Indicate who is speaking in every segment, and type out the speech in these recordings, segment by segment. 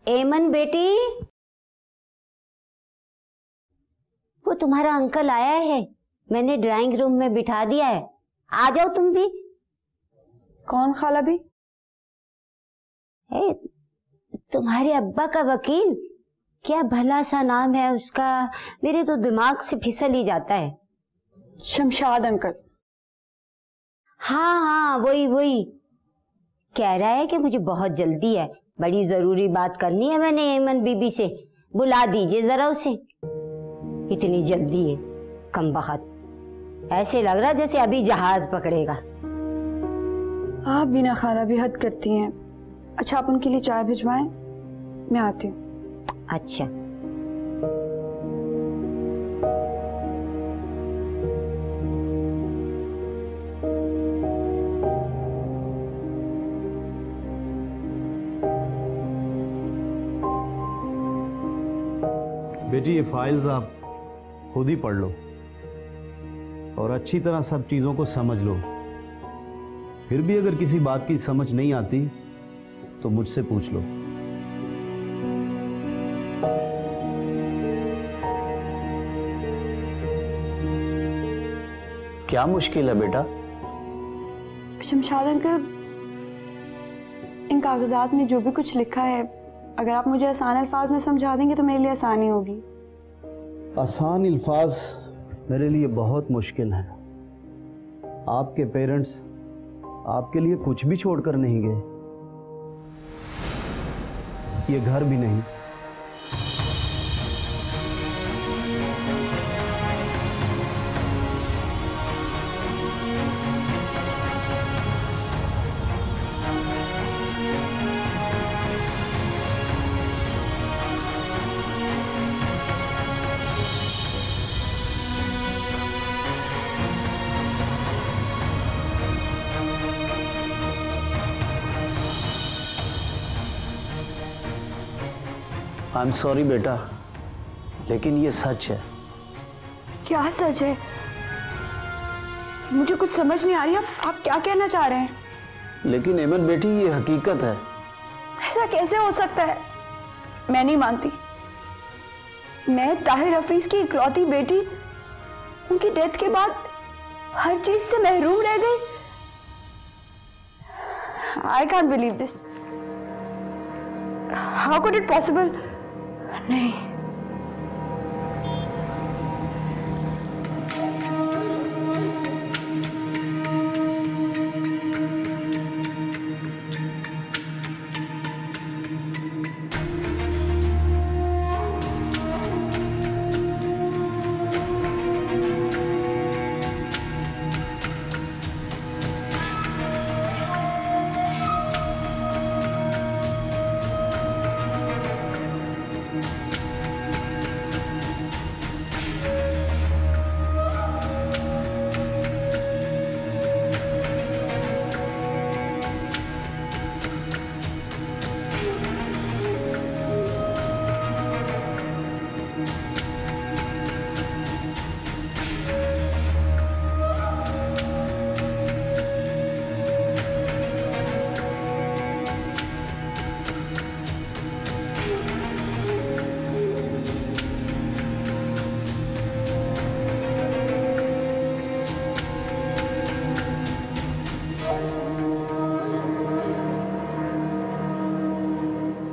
Speaker 1: एमन बेटी, वो तुम्हारा अंकल आया है, मैंने ड्राइंग रूम में बिठा दिया है, आ जाओ तुम भी।
Speaker 2: कौन खाला भी?
Speaker 1: तुम्हारे अब्बा का वकील, क्या भला सा नाम है उसका, मेरे तो दिमाग से फिसल ही जाता है।
Speaker 2: शमशाद अंकल।
Speaker 1: हाँ हाँ, वही वही। कह रहा है कि मुझे बहुत जल्दी है, बड़ी जरूरी बात करनी है मैंने एमन बीबी से, बुला दीजिए जरा उसे। इतनी जल्दी है, कमबख्त, ऐसे लग रहा जैसे अभी जहाज पकड़ेगा।
Speaker 2: आप बिना खाला भी हद करती हैं। अच्छा, आप उनके लिए चाय भिजवाएं, मैं आती हूँ।
Speaker 1: अच्छा।
Speaker 3: बेटी, ये फाइल्स आप खुद ही पढ़ लो और अच्छी तरह सब चीज़ों को समझ लो। फिर भी अगर किसी बात की समझ नहीं आती तो मुझसे पूछ लो। क्या मुश्किल है बेटा?
Speaker 2: शमशाद अंकल, इन कागजात में जो भी कुछ लिखा है, अगर आप मुझे आसान अल्फाज में समझा देंगे तो मेरे लिए आसानी होगी।
Speaker 3: आसान अल्फाज मेरे लिए बहुत मुश्किल है। आपके पेरेंट्स आपके लिए कुछ भी छोड़कर नहीं गए, ये घर भी नहीं। आई एम सॉरी बेटा, लेकिन ये सच है।
Speaker 2: क्या सच है? मुझे कुछ समझ नहीं आ रही। आप क्या कहना चाह रहे हैं?
Speaker 3: लेकिन एमन बेटी, ये हकीकत है।
Speaker 2: ऐसा कैसे हो सकता है? मैं नहीं मानती। मैं ताहिर हफीज की इकलौती बेटी, उनकी डेथ के बाद हर चीज से महरूम रह गई। I can't believe this. How could it possible? नहीं।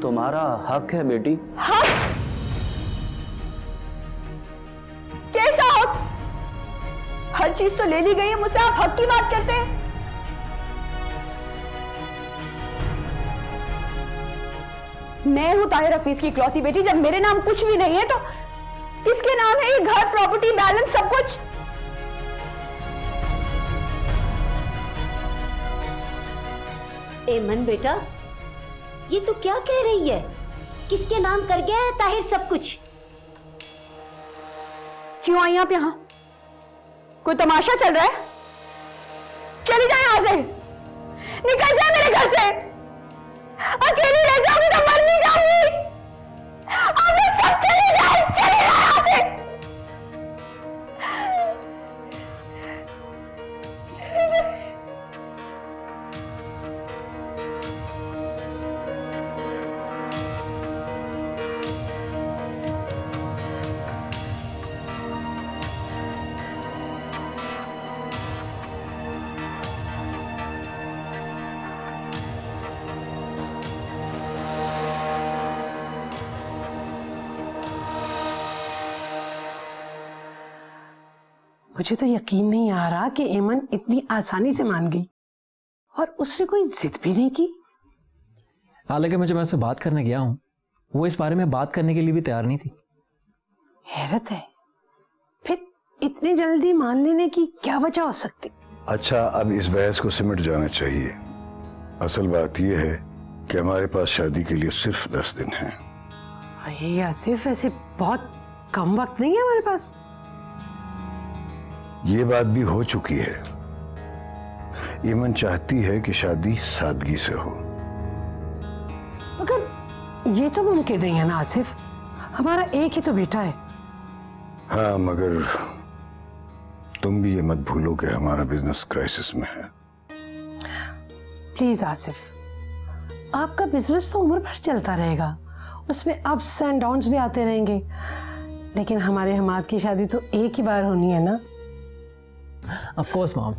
Speaker 3: तुम्हारा हक है बेटी।
Speaker 2: हक? कैसा हक? हर चीज तो ले ली गई है मुझसे, आप हक की बात करते हैं? मैं हूं ताहिर हफीज की इकलौती बेटी। जब मेरे नाम कुछ भी नहीं है तो किसके नाम है ये घर, प्रॉपर्टी, बैलेंस, सब कुछ?
Speaker 1: एमन बेटा, ये तो क्या कह रही है? किसके नाम कर गया है ताहिर सब कुछ?
Speaker 2: क्यों आई आप यहां? कोई तमाशा चल रहा है? चली जाए यहां से, निकल जाए मेरे घर से। अकेली रह जाऊंगी तो मर नहीं जाऊंगी। आप लोग सब चले जाए।
Speaker 4: मुझे तो यकीन नहीं आ रहा कि एमन इतनी आसानी से मान गई और उसने कोई जिद भी नहीं की।
Speaker 5: हालांकि मैं जब उससे बात करने गया हूं, वो इस बारे में बात करने के लिए भी तैयार नहीं थी।
Speaker 4: हैरत है, फिर इतनी जल्दी मान लेने की क्या वजह हो सकती?
Speaker 6: अच्छा, अब इस बहस को सिमट जाना चाहिए। असल बात यह है कि हमारे पास शादी के लिए सिर्फ 10 दिन है।
Speaker 4: ये आसिफ, ऐसे बहुत कम वक्त नहीं है हमारे पास।
Speaker 6: ये बात भी हो चुकी है। ईमन चाहती है कि शादी सादगी से हो।
Speaker 4: मगर ये तो मुमकिन नहीं है ना आसिफ, हमारा एक ही तो बेटा है।
Speaker 6: हाँ, मगर तुम भी ये मत भूलो कि हमारा बिजनेस क्राइसिस में है।
Speaker 4: प्लीज आसिफ, आपका बिजनेस तो उम्र भर चलता रहेगा, उसमें अप्स एंड डाउन्स भी आते रहेंगे, लेकिन हमारे हमाद की शादी तो एक ही बार होनी है ना।
Speaker 5: Of course mom.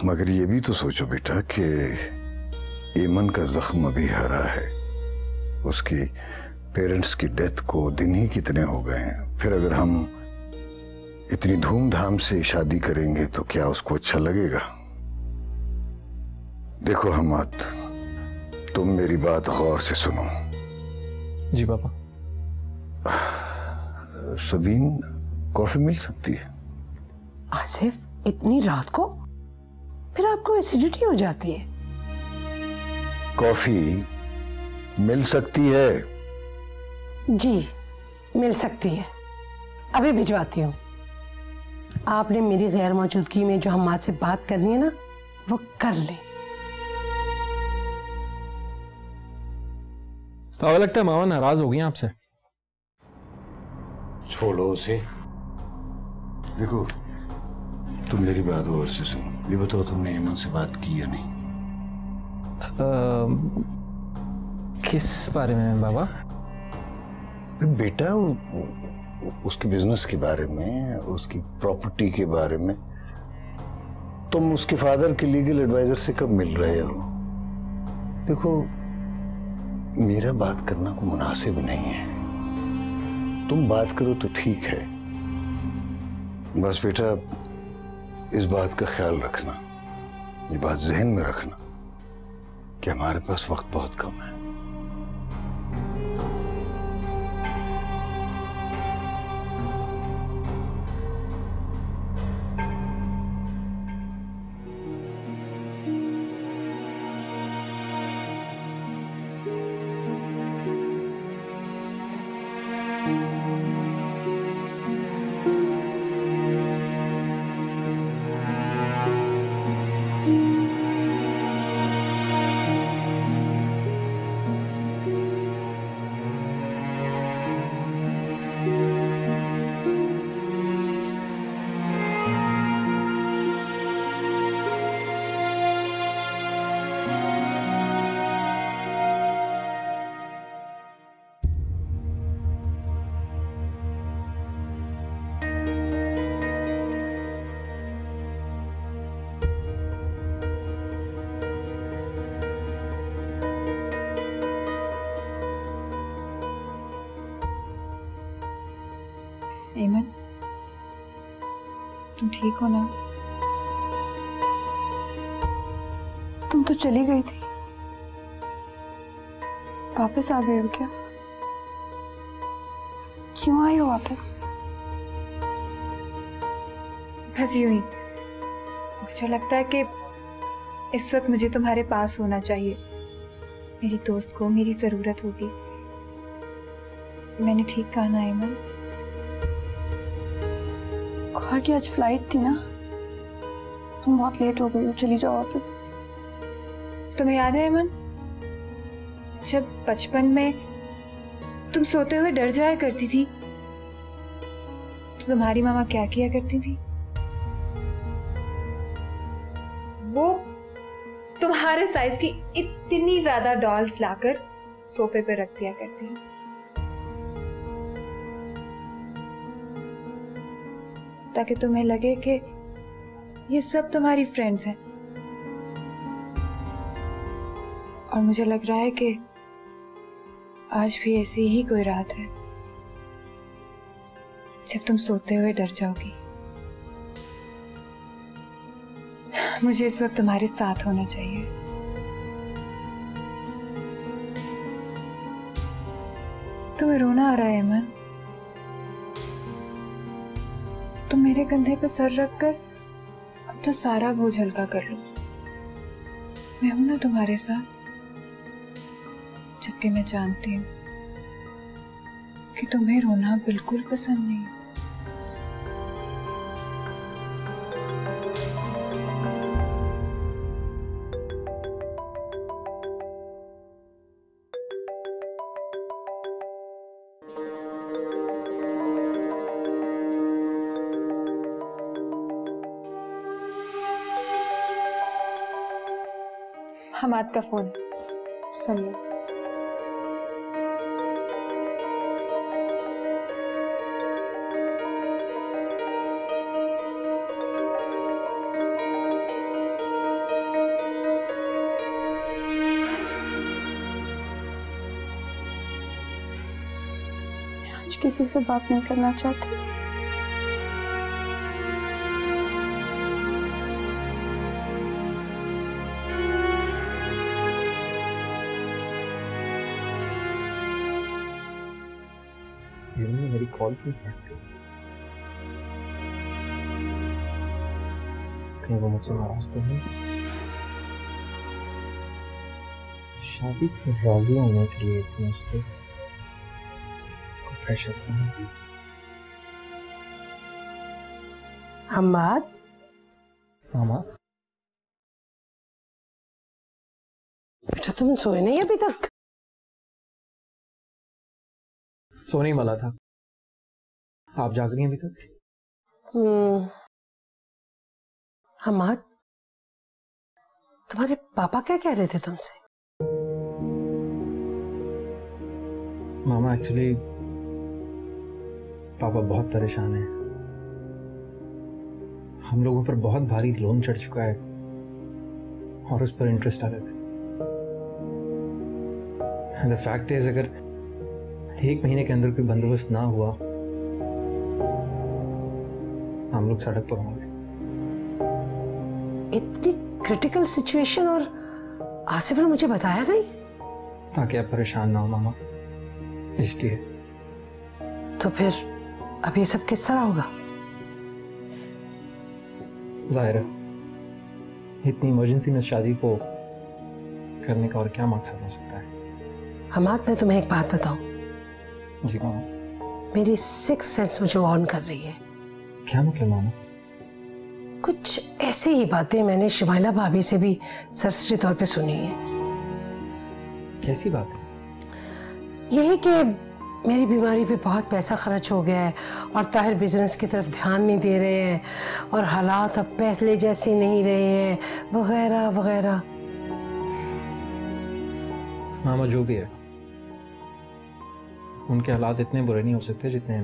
Speaker 6: मगर ये भी तो सोचो बेटा कि ईमन का जख्म अभी हरा है। उसकी पेरेंट्स की डेथ को दिन ही कितने हो गए हैं। फिर अगर हम इतनी धूमधाम से शादी करेंगे तो क्या उसको अच्छा लगेगा? देखो हमाद, तुम मेरी बात गौर से सुनो।
Speaker 5: जी पापा।
Speaker 6: सबीन, कॉफी मिल सकती है?
Speaker 4: आसिफ, इतनी रात को? फिर आपको एसिडिटी हो जाती है।
Speaker 6: कॉफी मिल सकती है?
Speaker 4: जी मिल सकती है, अभी भिजवाती हूँ। आपने मेरी गैर मौजूदगी में जो हमाद से बात करनी है ना, वो कर ले।
Speaker 5: तो लगता है मामा नाराज हो गई आपसे।
Speaker 6: छोड़ो उसे। देखो, तुम मेरी बात गौर से सुनो। ये बताओ, तुमने ईमन से बात की या नहीं?
Speaker 5: किस बारे में बाबा?
Speaker 6: बेटा, उसके बिजनेस के बारे में, उसकी प्रॉपर्टी के बारे में। तुम उसके फादर के लीगल एडवाइजर से कब मिल रहे हो? देखो, मेरा बात करना को मुनासिब नहीं है। तुम बात करो तो ठीक है। बस बेटा, इस बात का ख्याल रखना, ये बात जहन में रखना कि हमारे पास वक्त बहुत कम है।
Speaker 2: ईमन, तुम ठीक हो ना? तुम तो चली गई थी, वापस आ गई हो क्या? क्यों आई हो वापस?
Speaker 7: बस यूं ही। मुझे लगता है कि इस वक्त मुझे तुम्हारे पास होना चाहिए। मेरी दोस्त को मेरी जरूरत होगी। मैंने ठीक कहा ना ईमन?
Speaker 2: घर की आज फ्लाइट थी ना, तुम बहुत लेट हो गई हो, चली जाओ वापस।
Speaker 7: तुम्हें याद है ईमन, जब बचपन में तुम सोते हुए डर जाया करती थी तो तुम्हारी मामा क्या किया करती थी? वो तुम्हारे साइज की इतनी ज्यादा डॉल्स लाकर सोफे पे रख दिया करती थी, ताकि तुम्हें लगे कि ये सब तुम्हारी फ्रेंड्स हैं। और मुझे लग रहा है कि आज भी ऐसी ही कोई रात है जब तुम सोते हुए डर जाओगी। मुझे इस वक्त तुम्हारे साथ होना चाहिए। तुम्हें रोना आ रहा है अमन? तुम मेरे कंधे पे सर रखकर अब तो सारा बोझ हल्का कर लो। मैं हूं ना तुम्हारे साथ, जबकि मैं जानती हूं कि तुम्हें रोना बिल्कुल पसंद नहीं। हमाद का फोन है, सुन लो।
Speaker 2: आज किसी से बात नहीं करना चाहती।
Speaker 5: मेरी कॉल क्यों काटती? कहीं वो मुझसे नाराज तो नहीं? शादी पर राजी होने के लिए इतनी उसको प्रेशर तो नहीं?
Speaker 4: हमाद,
Speaker 5: मामा
Speaker 4: बेटा तुम सोए नहीं अभी तक?
Speaker 5: सोने ही वाला था। आप जाग रही हैं अभी तक?
Speaker 4: हमाद, तुम्हारे पापा क्या कह रहे थे तुमसे?
Speaker 5: मामा एक्चुअली पापा बहुत परेशान हैं। हम लोगों पर बहुत भारी लोन चढ़ चुका है और उस पर इंटरेस्ट अलग। द फैक्ट इज अगर 1 महीने के अंदर कोई बंदोबस्त ना हुआ हम लोग सड़क पर होंगे।
Speaker 4: इतनी क्रिटिकल सिचुएशन और आसिफ ने मुझे बताया नहीं?
Speaker 5: ताकि आप परेशान ना हो मामा, इसलिए।
Speaker 4: तो फिर अब ये सब किस तरह होगा?
Speaker 5: जाहिर है इतनी इमरजेंसी में शादी को करने का और क्या मकसद हो सकता है?
Speaker 4: हमाद, मैं तुम्हें एक बात बताऊं?
Speaker 5: जी मामा।
Speaker 4: मेरी सिक्स सेंस मुझे ऑन कर रही है।
Speaker 5: क्या मतलब मामा?
Speaker 4: कुछ ऐसी ही बातें मैंने शिमाइला भाभी से भी सरसरी तौर पे सुनी है।
Speaker 5: कैसी बात है?
Speaker 4: यही कि मेरी बीमारी पे बहुत पैसा खर्च हो गया है और ताहिर बिजनेस की तरफ ध्यान नहीं दे रहे हैं और हालात अब पहले जैसे नहीं रहे हैं, वगैरह वगैरह।
Speaker 5: मामा जो भी है, उनके हालात इतने बुरे नहीं हो सकते जितने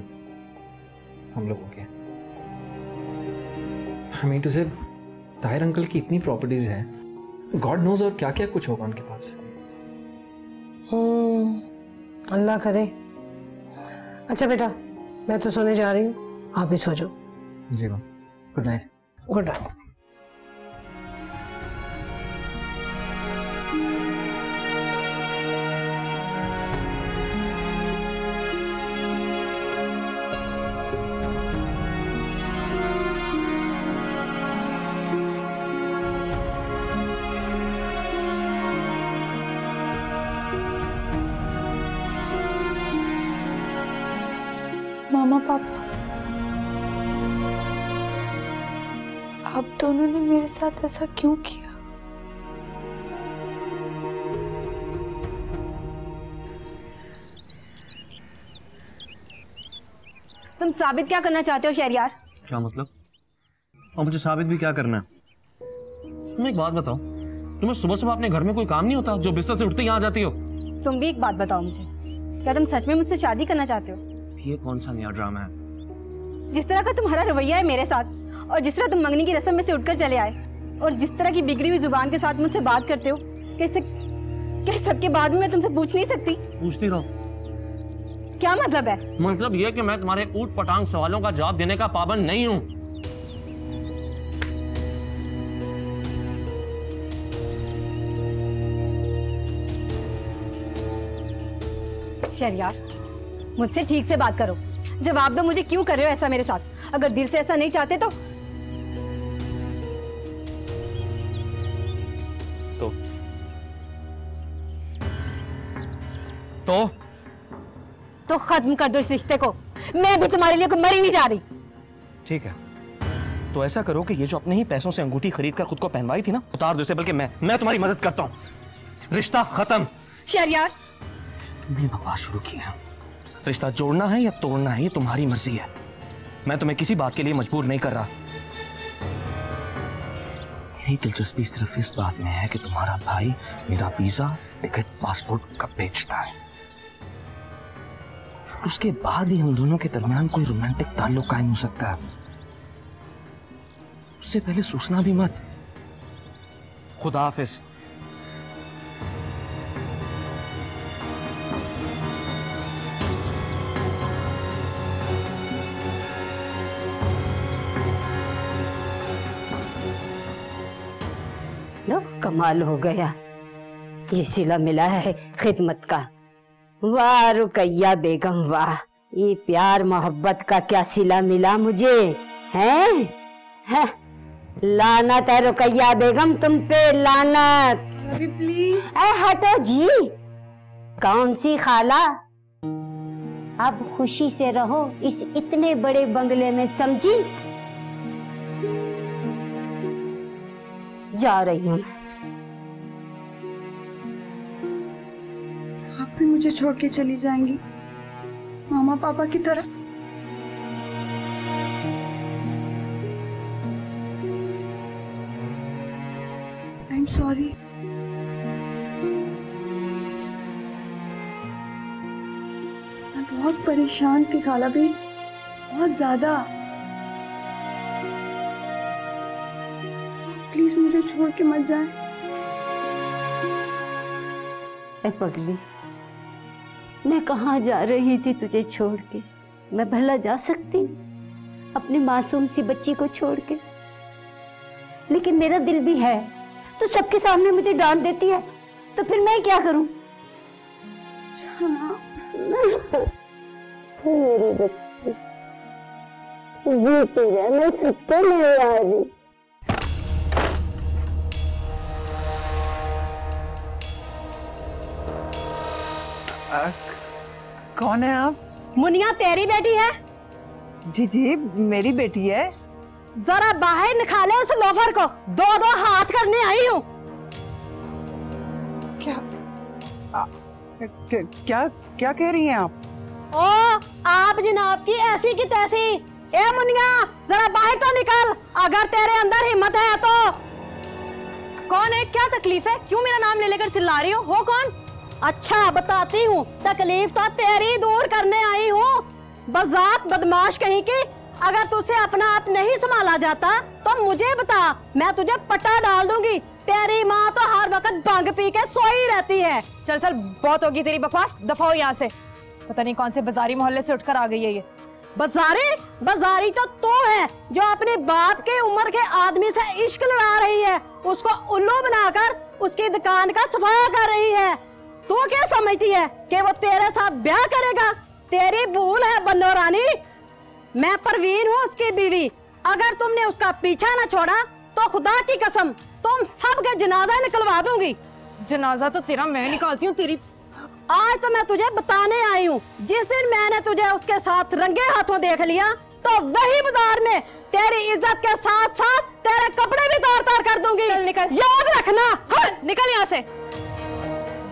Speaker 5: हम लोगों के। हमें टू से ताहिर अंकल की इतनी प्रॉपर्टीज हैं, गॉड नोज और क्या क्या कुछ होगा उनके पास।
Speaker 4: अल्लाह करे। अच्छा बेटा, मैं तो सोने जा रही हूँ, आप भी सो जाओ।
Speaker 5: जी ma'am, good night.
Speaker 4: Good night.
Speaker 2: मामा पापा, आप दोनों ने मेरे साथ ऐसा क्यों किया?
Speaker 8: तुम साबित क्या करना चाहते हो शहरयार?
Speaker 9: क्या मतलब? और मुझे साबित भी क्या करना है? तुम एक बात बताओ, तुम्हें सुबह सुबह अपने घर में कोई काम नहीं होता जो बिस्तर से उठते ही आ जाती हो?
Speaker 8: तुम भी एक बात बताओ मुझे, क्या तुम सच में मुझसे शादी करना चाहते हो?
Speaker 9: ये कौन सा नया ड्रामा है?
Speaker 8: जिस तरह का तुम्हारा रवैया है मेरे साथ और जिस तरह तुम मंगनी की रस्म में से उठकर चले आए और जिस तरह की बिगड़ी हुई जुबान के साथ मुझसे बात करते हो, क्या सबके बाद में मैं तुमसे पूछ नहीं सकती?
Speaker 9: पूछती रहो।
Speaker 8: क्या मतलब है?
Speaker 9: मतलब ये कि मैं तुम्हारे ऊट पटांग सवालों का जवाब देने का पाबंद नहीं हूँ।
Speaker 8: शहरयार, मुझसे ठीक से बात करो। जवाब दो, मुझे क्यों कर रहे हो ऐसा मेरे साथ? अगर दिल से ऐसा नहीं चाहते तो खत्म कर दो इस रिश्ते को। मैं भी तुम्हारे लिए कोई मरी नहीं जा रही।
Speaker 9: ठीक है, तो ऐसा करो कि ये जो अपने ही पैसों से अंगूठी खरीद कर खुद को पहनवाई थी ना, उतार दो इसे, बल्कि मैं तुम्हारी मदद करता हूँ। रिश्ता खत्म।
Speaker 8: शहरयार,
Speaker 9: तुमने बकवास शुरू की है। रिश्ता जोड़ना है या तोड़ना है ये तुम्हारी मर्जी है। मैं तुम्हें किसी बात के लिए मजबूर नहीं कर रहा। मेरी दिलचस्पी सिर्फ इस बात में है कि तुम्हारा भाई मेरा वीजा, टिकट, पासपोर्ट कब भेजता है। उसके बाद ही हम दोनों के दरमियान कोई रोमांटिक ताल्लुक कायम हो सकता है। उससे पहले सोचना भी मत। खुदा हाफिज।
Speaker 1: लो, कमाल हो गया। ये सिला मिला है खिदमत का। वाह रुकैया बेगम वाह, ये प्यार मोहब्बत का क्या सिला मिला मुझे, हैं? लानत है रुकैया बेगम तुम पे, लानत।
Speaker 7: अभी प्लीज।
Speaker 1: हटो जी। कौन सी खाला? अब खुशी से रहो इस इतने बड़े बंगले में, समझी? जा रही हूँ।
Speaker 2: आप भी मुझे छोड़ के चली जाएंगी मामा पापा की तरह? I am sorry. मैं बहुत परेशान थी खाला भी, बहुत ज्यादा। प्लीज मुझे छोड़ के मत जाए।
Speaker 1: ए पगली, मैं कहाँ जा रही थी तुझे छोड़ के? मैं भला जा सकती अपनी मासूम सी बच्ची को छोड़ के? लेकिन मेरा दिल भी है। तो सबके सामने मुझे डांट देती है, तो फिर मैं क्या करूं? मेरी बच्ची जीती रहे, मैं सबको ले आ रही।
Speaker 10: कौन है आप?
Speaker 8: मुनिया तेरी बेटी है?
Speaker 10: जी जी मेरी बेटी है।
Speaker 8: जरा बाहर निकाले उस लोफर को, दो दो हाथ करने आई हूँ।
Speaker 10: क्या कह रही हैं आप?
Speaker 8: ओ आप जनाब की ऐसी की तैसी। ए मुनिया जरा बाहर तो निकल, अगर तेरे अंदर हिम्मत है तो। कौन है? क्या तकलीफ है? क्यों मेरा नाम ले लेकर चिल्ला रही हो कौन? अच्छा बताती हूँ, तकलीफ तो तेरी दूर करने आई हूँ। बजात बदमाश कहीं की, अगर तुझसे अपना आप नहीं संभाला जाता तो मुझे बता, मैं तुझे पटा डाल दूंगी। तेरी माँ तो हर वक्त भांग पी के सोई रहती है।
Speaker 7: चल चल बहुत होगी तेरी बकवास, दफा हो यहाँ से। पता नहीं कौन से बाजारी मोहल्ले से उठकर आ गई है ये।
Speaker 8: बाजारी तो तू है जो अपने बाप के उम्र के आदमी से इश्क लड़ा रही है, उसको उल्लू बनाकर उसकी दुकान का सफाया कर रही है। तू क्या समझती है कि वो तेरे साथ ब्याह करेगा? तेरी भूल है बन्नो रानी। मैं परवीन हूँ उसकी बीवी। अगर तुमने उसका पीछा न छोड़ा तो खुदा की कसम तुम सबके जनाजा निकलवा दूंगी।
Speaker 7: जनाजा तो तेरा मैं निकालती हूँ तेरी।
Speaker 8: आज तो मैं तुझे बताने आई हूँ, जिस दिन मैंने तुझे उसके साथ रंगे हाथों देख लिया तो वही बाजार में तेरी इज्जत के साथ साथ तेरे कपड़े भी तार तार कर दूंगी।
Speaker 7: चल निकल,
Speaker 8: याद रखना।
Speaker 7: निकल यहाँ से।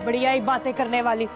Speaker 7: बढ़िया ही बातें करने वाली।